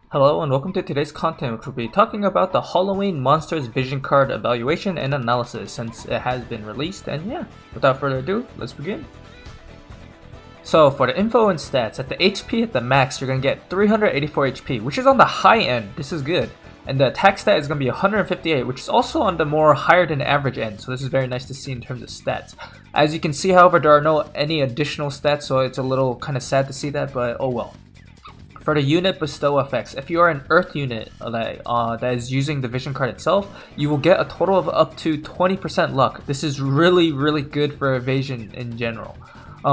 Hello and welcome to today's content, which will be talking about the Halloween Monsters Vision Card evaluation and analysis since it has been released. And yeah, without further ado, let's begin. So for the info and stats, at the HP at the max, you're going to get 384 HP, which is on the high end. This is good. And the attack stat is going to be 158, which is also on the more higher than average end. So this is very nice to see in terms of stats. As you can see, however, there are no any additional stats, so it's a little kind of sad to see that, but oh well. For the unit bestow effects, if you are an Earth unit that is using the vision card itself, you will get a total of up to 20% luck. This is really good for evasion in general.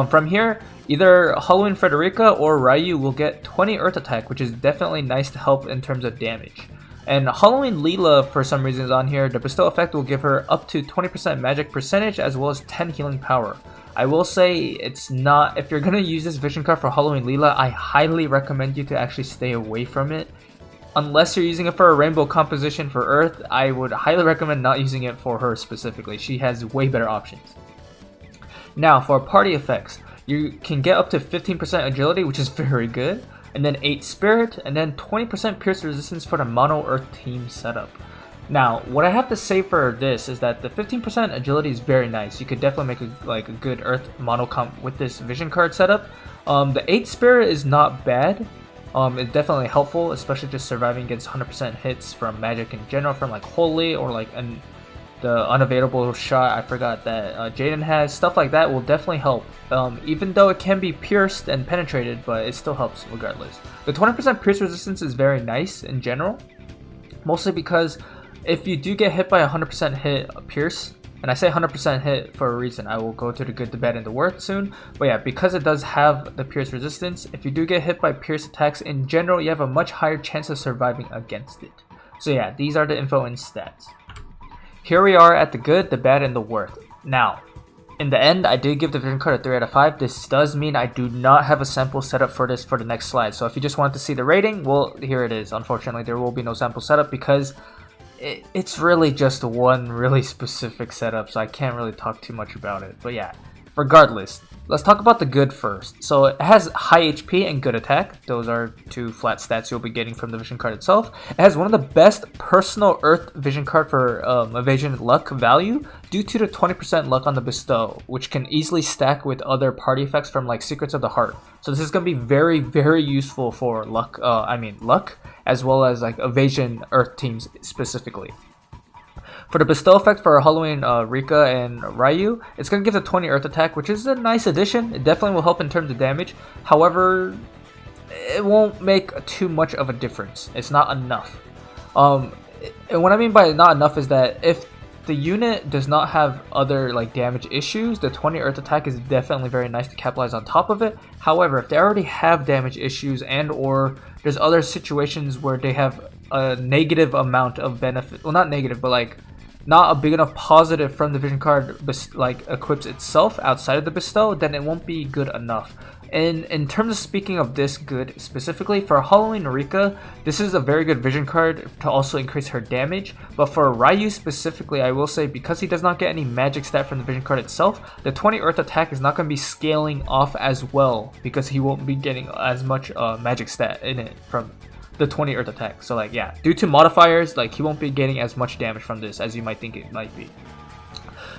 From here, either Halloween Frederica or Ryu will get 20 Earth attack, which is definitely nice to help in terms of damage. And Halloween Leela, for some reason, is on here. The bestow effect will give her up to 20% magic percentage as well as 10 healing power. I will say it's not, if you're going to use this vision card for Halloween Leela, I highly recommend you to actually stay away from it. Unless you're using it for a rainbow composition for Earth, I would highly recommend not using it for her specifically. She has way better options. Now for party effects, you can get up to 15% agility, which is very good, and then 8 spirit, and then 20% pierce resistance for the mono Earth team setup. Now, what I have to say for this is that the 15% agility is very nice. You could definitely make a good Earth mono comp with this vision card setup. The 8 spirit is not bad. It's definitely helpful, especially just surviving against 100% hits from magic in general, from like Holy or like the unavailable shot I forgot that Jaden has. Stuff like that will definitely help. Even though it can be pierced and penetrated, but it still helps regardless. The 20% pierce resistance is very nice in general, mostly because if you do get hit by 100% hit pierce, and I say 100% hit for a reason, I will go to the good, the bad, and the worst soon, but yeah, because it does have the pierce resistance, if you do get hit by pierce attacks in general, you have a much higher chance of surviving against it. So yeah, these are the info and stats. Here we are at the good, the bad, and the worst. Now, in the end, I did give the vision card a 3 out of 5. This does mean I do not have a sample setup for this for the next slide. So if you just want to see the rating, well, here it is. Unfortunately, there will be no sample setup because it's really just one really specific setup, so I can't really talk too much about it. But yeah, regardless, let's talk about the good first. So it has high HP and good attack. Those are two flat stats you'll be getting from the vision card itself. It has one of the best personal Earth vision card for evasion luck value due to the 20% luck on the bestow, which can easily stack with other party effects from like Secrets of the Heart. So this is going to be very useful for luck, luck, as well as like evasion Earth teams specifically. For the bestow effect for Halloween Rika and Ryu, it's going to give the 20 Earth attack, which is a nice addition. It definitely will help in terms of damage. However, it won't make too much of a difference. It's not enough. And what I mean by not enough is that if the unit does not have other like damage issues, the 20 Earth attack is definitely very nice to capitalize on top of it. However, if they already have damage issues and or there's other situations where they have a negative amount of benefit, well not negative, but like not a big enough positive from the vision card like equips itself outside of the bestow, then it won't be good enough. And in terms of speaking of this good specifically, for Halloween Rika, this is a very good vision card to also increase her damage. But for Ryu specifically, I will say because he does not get any magic stat from the vision card itself, the 20 Earth attack is not going to be scaling off as well because he won't be getting as much magic stat in it from the 20 Earth attack. So like yeah, due to modifiers, like he won't be getting as much damage from this as you might think it might be.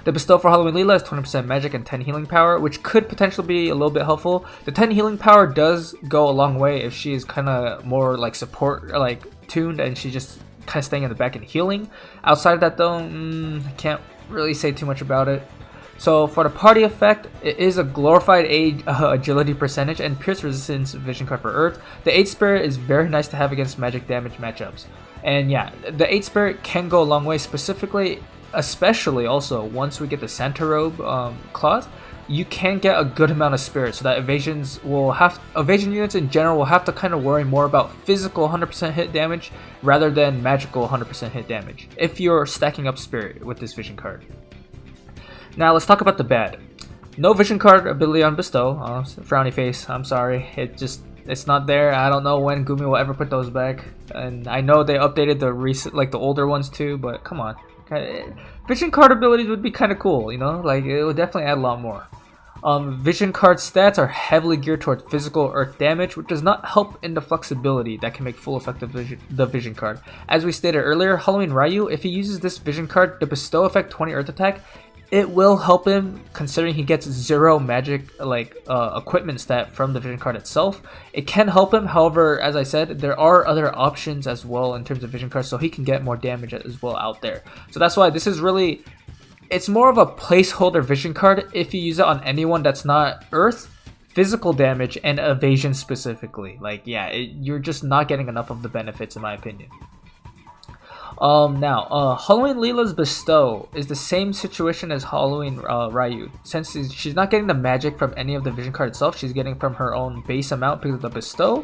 The bestow for Halloween Leela is 20% magic and 10 healing power, which could potentially be a little bit helpful. The 10 healing power does go a long way if she is kind of more like support or like tuned and she's just kind of staying in the back and healing. Outside of that though, I can't really say too much about it. So for the party effect, it is a glorified agility percentage and pierce resistance vision card for Earth. The 8 spirit is very nice to have against magic damage matchups. And yeah, the 8 spirit can go a long way, specifically, especially also once we get the Santa Robe clause, you can get a good amount of spirit, so that evasion units in general will have to kind of worry more about physical 100% hit damage rather than magical 100% hit damage if you're stacking up spirit with this vision card. Now let's talk about the bad. No vision card ability on bestow. Frowny face, I'm sorry. It's not there. I don't know when Gumi will ever put those back. And I know they updated the recent, like the older ones too, but come on. Vision card abilities would be kind of cool, you know? Like it would definitely add a lot more. Vision card stats are heavily geared toward physical earth damage, which does not help in the flexibility that can make full effect of the vision card. As we stated earlier, Halloween Ryu, if he uses this vision card to bestow effect 20 earth attack, it will help him considering he gets 0 magic equipment stat from the vision card itself. It can help him, however, as I said, there are other options as well in terms of vision cards, so he can get more damage as well out there. So that's why this is really, it's more of a placeholder vision card if you use it on anyone that's not earth, physical damage, and evasion specifically. Like, yeah, you're just not getting enough of the benefits in my opinion. Now, Halloween Leela's Bestow is the same situation as Halloween Ryu. Since she's not getting the magic from any of the vision card itself, she's getting from her own base amount because of the Bestow.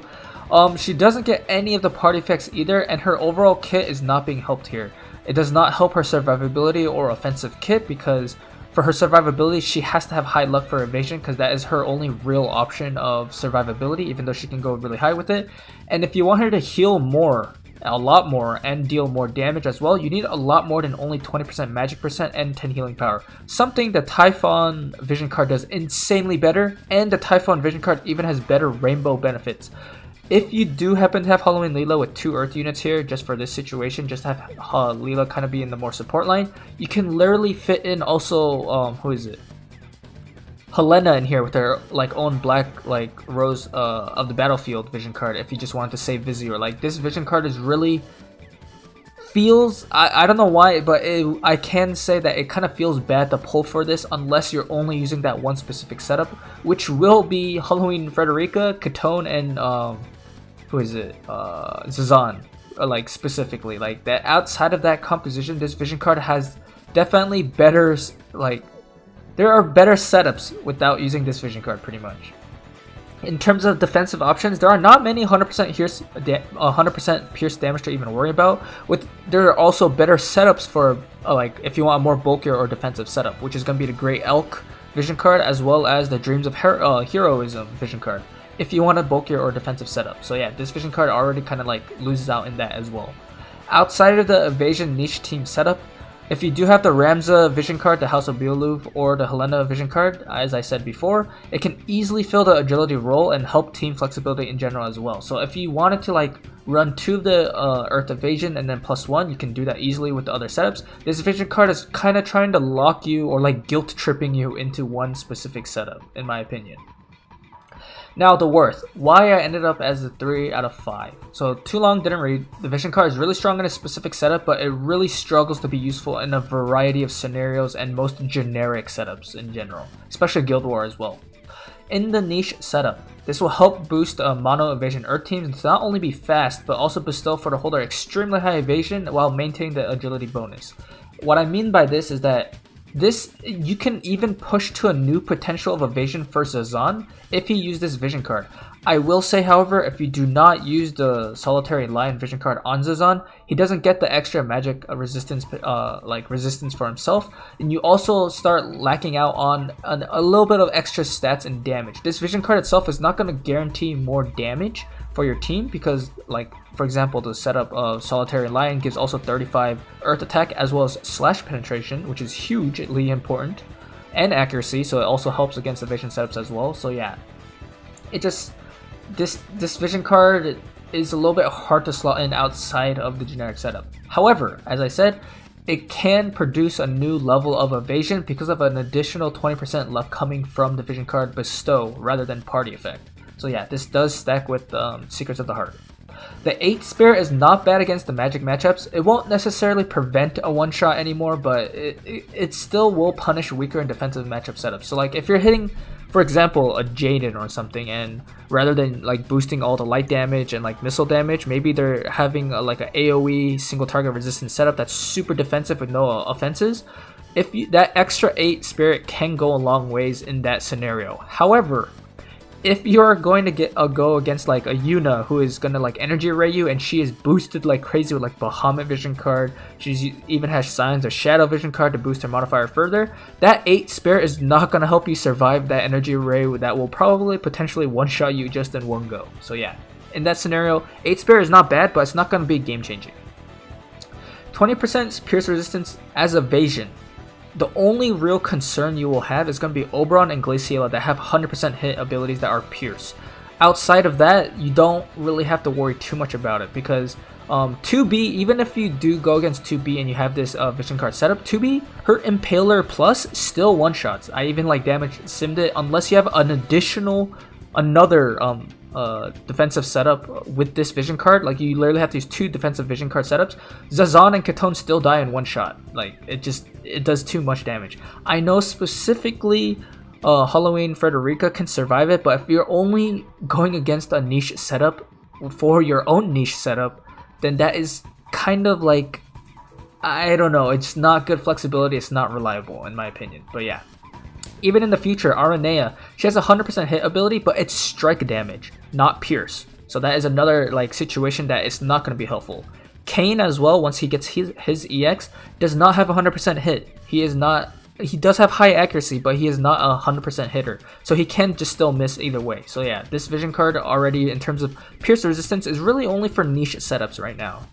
She doesn't get any of the party effects either, and her overall kit is not being helped here. It does not help her survivability or offensive kit because for her survivability, she has to have high luck for evasion because that is her only real option of survivability, even though she can go really high with it. And if you want her to heal more, a lot more, and deal more damage as well, you need a lot more than only 20% magic percent and 10 healing power. Something the Typhon vision card does insanely better, and the Typhon vision card even has better rainbow benefits. If you do happen to have Halloween Leela with 2 earth units here, just for this situation, just have Leela kind of be in the more support line, you can literally fit in also, who is it? Helena in here with her like own black like rose of the battlefield vision card if you just wanted to save Vizier. Like this vision card is really feels, I don't know why, but I can say that it kind of feels bad to pull for this unless you're only using that one specific setup, which will be Halloween Frederica, Katone, and who is it? Zazan, like specifically. Like that outside of that composition, this vision card has definitely better like. There are better setups without using this vision card, pretty much. In terms of defensive options, there are not many 100% pierce damage to even worry about. There are also better setups for like if you want a more bulkier or defensive setup, which is going to be the Grey Elk vision card as well as the Dreams of Heroism vision card, if you want a bulkier or defensive setup. So yeah, this vision card already kind of like loses out in that as well. Outside of the evasion niche team setup, if you do have the Ramza vision card, the House of Beoluv, or the Helena vision card, as I said before, it can easily fill the agility role and help team flexibility in general as well. So if you wanted to like run 2 of the Earth Evasion and then +1, you can do that easily with the other setups. This vision card is kind of trying to lock you or like guilt tripping you into one specific setup, in my opinion. Now the worth, why I ended up as a 3 out of 5. So too long didn't read. The vision card is really strong in a specific setup, but it really struggles to be useful in a variety of scenarios and most generic setups in general, especially Guild War as well. In the niche setup, this will help boost mono evasion earth teams to not only be fast, but also bestow for the holder extremely high evasion while maintaining the agility bonus. What I mean by this is that you can even push to a new potential of evasion for Zazan if you use this vision card. I will say, however, if you do not use the Solitary Lion vision card on Zazan, he doesn't get the extra magic resistance, resistance for himself, and you also start lacking out on a little bit of extra stats and damage. This vision card itself is not going to guarantee more damage for your team because, like, for example, the setup of Solitary Lion gives also 35 earth attack as well as slash penetration, which is hugely important, and accuracy, so it also helps against evasion setups as well. So yeah, it just this vision card is a little bit hard to slot in outside of the generic setup. However, as I said, it can produce a new level of evasion because of an additional 20% luck coming from the vision card Bestow rather than party effect. So yeah, this does stack with Secrets of the Heart. The 8 Spirit is not bad against the magic matchups. It won't necessarily prevent a one-shot anymore, but it still will punish weaker and defensive matchup setups. So like if you're hitting, for example, a Jaden or something, and rather than like boosting all the light damage and like missile damage, maybe they're having like a AoE single target resistance setup that's super defensive with no offenses. That extra 8 Spirit can go a long ways in that scenario. However, if you're going to go against like a Yuna who is gonna like energy array you, and she is boosted like crazy with like Bahamut vision card, she even has Signs of Shadow vision card to boost her modifier further, that 8 Spirit is not gonna help you survive that energy array that will probably potentially one-shot you just in one go. So yeah, in that scenario, 8 Spirit is not bad, but it's not gonna be game changing. 20% pierce resistance as evasion. The only real concern you will have is going to be Oberon and Glaciela that have 100% hit abilities that are Pierce. Outside of that, you don't really have to worry too much about it, because 2B, even if you do go against 2B and you have this vision card setup, 2B, her Impaler Plus still one-shots. I even like damage simmed it, unless you have another defensive setup with this vision card. Like, you literally have to use 2 defensive vision card setups. Zazan and Katone still die in one shot. Like, it does too much damage. I know specifically Halloween Frederica can survive it, but if you're only going against a niche setup for your own niche setup, then that is kind of like, I don't know, it's not good flexibility, it's not reliable in my opinion. But yeah, even in the future, Aranea, she has 100% hit ability, but it's strike damage, not pierce. So that is another like situation that is not going to be helpful. Kane as well, once he gets his EX, does not have 100% hit. He does have high accuracy, but he is not a 100% hitter, so he can just still miss either way. So yeah, this vision card already in terms of pierce resistance is really only for niche setups right now.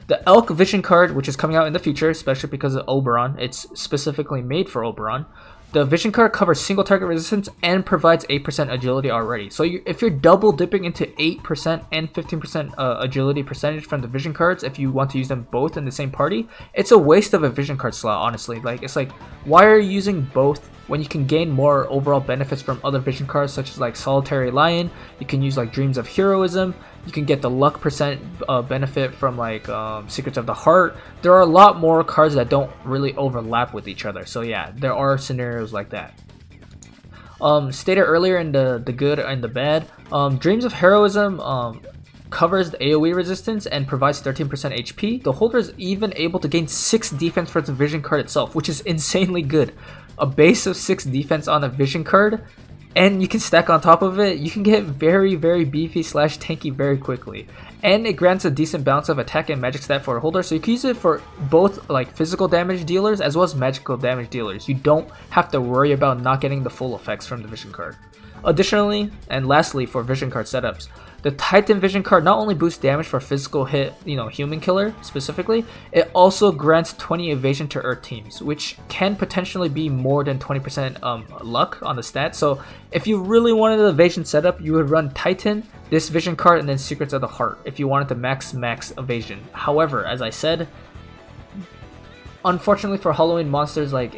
The Elk vision card, which is coming out in the future, especially because of Oberon, it's specifically made for Oberon. The vision card covers single target resistance and provides 8% agility already. So if you're double dipping into 8% and 15% agility percentage from the vision cards, if you want to use them both in the same party, it's a waste of a vision card slot, honestly. Like, it's like, why are you using both when you can gain more overall benefits from other vision cards, such as like Solitary Lion? You can use like Dreams of Heroism. You can get the luck percent benefit from like Secrets of the Heart. There are a lot more cards that don't really overlap with each other. So yeah, there are scenarios like that. Stated earlier in the good and the bad, Dreams of Heroism covers the AoE resistance and provides 13% HP. The holder is even able to gain 6 defense for the vision card itself, which is insanely good. A base of 6 defense on a vision card, and you can stack on top of it. You can get very, very beefy / tanky very quickly. And it grants a decent balance of attack and magic stat for a holder, so you can use it for both like physical damage dealers as well as magical damage dealers. You don't have to worry about not getting the full effects from the vision card. Additionally, and lastly, for vision card setups, the Titan vision card not only boosts damage for physical hit, human killer specifically, it also grants 20 evasion to Earth teams, which can potentially be more than 20% luck on the stat. So if you really wanted an evasion setup, you would run Titan, this vision card, and then Secrets of the Heart if you wanted to max evasion. However, as I said, unfortunately for Halloween monsters, like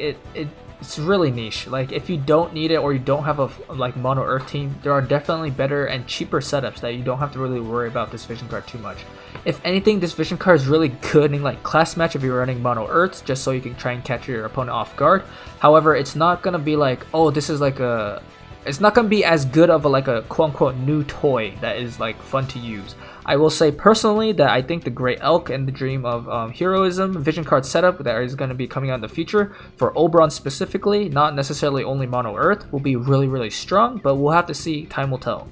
it's really niche. Like, if you don't need it or you don't have a like mono earth team, there are definitely better and cheaper setups that you don't have to really worry about this vision card too much. If anything, this vision card is really good in like class match if you're running mono earths, just so you can try and catch your opponent off guard. However, it's not gonna be like, oh, this is like it's not gonna be as good of a quote-unquote new toy that is like fun to use. I will say personally that I think the Grey Elk and the Dream of Heroism vision card setup that is going to be coming out in the future for Oberon specifically, not necessarily only mono earth, will be really, really strong, but we'll have to see. Time will tell.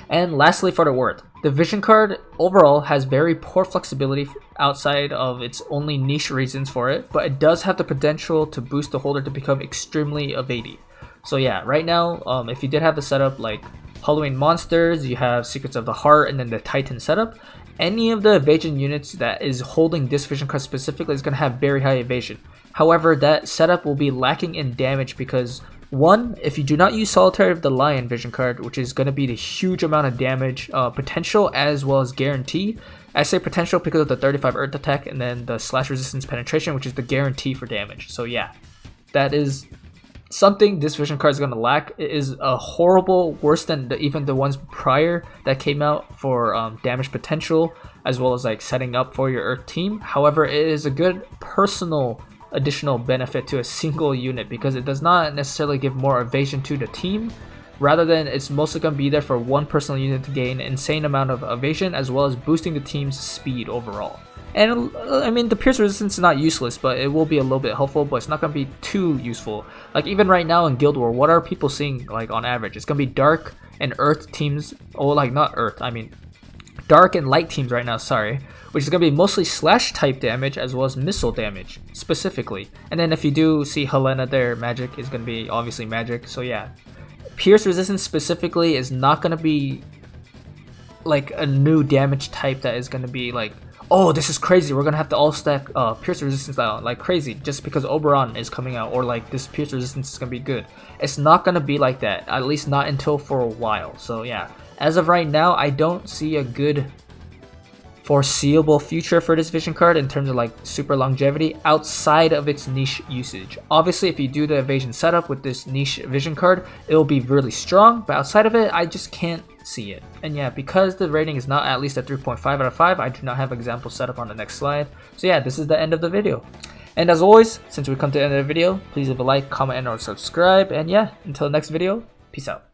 And lastly, for the word, the vision card overall has very poor flexibility outside of its only niche reasons for it, but it does have the potential to boost the holder to become extremely evading. So yeah, right now, if you did have the setup like Halloween monsters, you have Secrets of the Heart, and then the Titan setup, any of the evasion units that is holding this vision card specifically is going to have very high evasion. However, that setup will be lacking in damage because, one, if you do not use Solitary of the Lion vision card, which is going to be the huge amount of damage potential as well as guarantee. I say potential because of the 35 earth attack and then the slash resistance penetration, which is the guarantee for damage. So yeah, that is something this vision card is going to lack. It is a horrible, worse than even the ones prior that came out for damage potential as well as like setting up for your earth team. However, it is a good personal additional benefit to a single unit because it does not necessarily give more evasion to the team, rather than it's mostly going to be there for one personal unit to gain an insane amount of evasion as well as boosting the team's speed overall. And I mean, the pierce resistance is not useless, but it will be a little bit helpful, but it's not going to be too useful. Like, even right now in Guild War, what are people seeing like on average? It's going to be dark and earth teams, dark and light teams right now, sorry, which is going to be mostly slash type damage as well as missile damage specifically. And then if you do see Helena there, magic is going to be obviously magic. So yeah, pierce resistance specifically is not going to be like a new damage type that is going to be like, oh, this is crazy, we're gonna have to all stack pierce resistance out like crazy just because Oberon is coming out, or like this pierce resistance is gonna be good. It's not gonna be like that, at least not until for a while. So yeah, as of right now, I don't see a good foreseeable future for this vision card in terms of like super longevity outside of its niche usage. Obviously, if you do the evasion setup with this niche vision card, it will be really strong, but outside of it, I just can't see it. And yeah, because the rating is not at least a 3.5 out of 5, I do not have examples set up on the next slide. So yeah, this is the end of the video. And as always, since we come to the end of the video, please leave a like, comment, and or subscribe. And yeah, until the next video, peace out.